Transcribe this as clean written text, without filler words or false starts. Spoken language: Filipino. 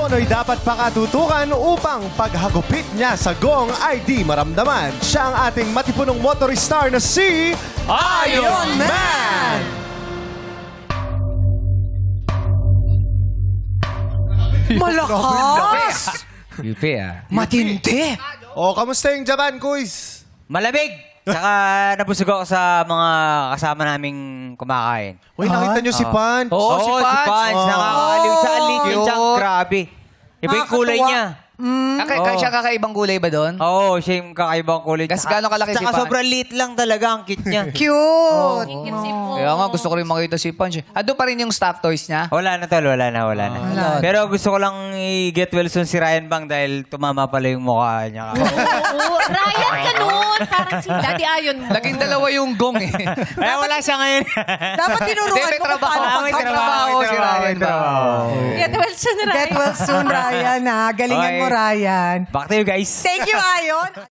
tono'y dapat pakatutukan upang paghagupit niya sa gong ay di maramdaman. Siya ang ating matipunong motoristar na si Iron Man! Malakas! Yupi Matindi! O, kamusta yung Japan quiz? Malamig! Saka nabusog ako sa mga kasama naming kumakain. Uy, nakita niyo si Pan? Oo, si Pans. Pans. Nakakaliw sa alit yun siyang Cute. grabe. Iba yung kulay niya. Siya kakaibang kulay ba doon? Oo, siya yung kakaibang kulay. Gas gano'ng kalaki si Saka Pan? sobrang liit lang talaga ang kit niya. Cute! Sipo. Kaya nga, gusto ko rin makita si Punch. Doon pa rin yung staff toys niya? Wala na tol, wala na. Pero gusto ko lang i-get well soon si Ryan Bang dahil tumama pala yung mukha niya. Oo, Ryan ka nun. Parang si Daddy Ayon mo. Laging dalawa yung gong eh. Kaya wala siya ngayon. Dapat tinuruan May mo kung trabaho. paano May trabaho si Ryan trabaho. Get well soon, Ryan. Get well soon, Ryan. Ha? Galingan mo, Okay. Ryan. Back to you guys. Thank you, Ayon.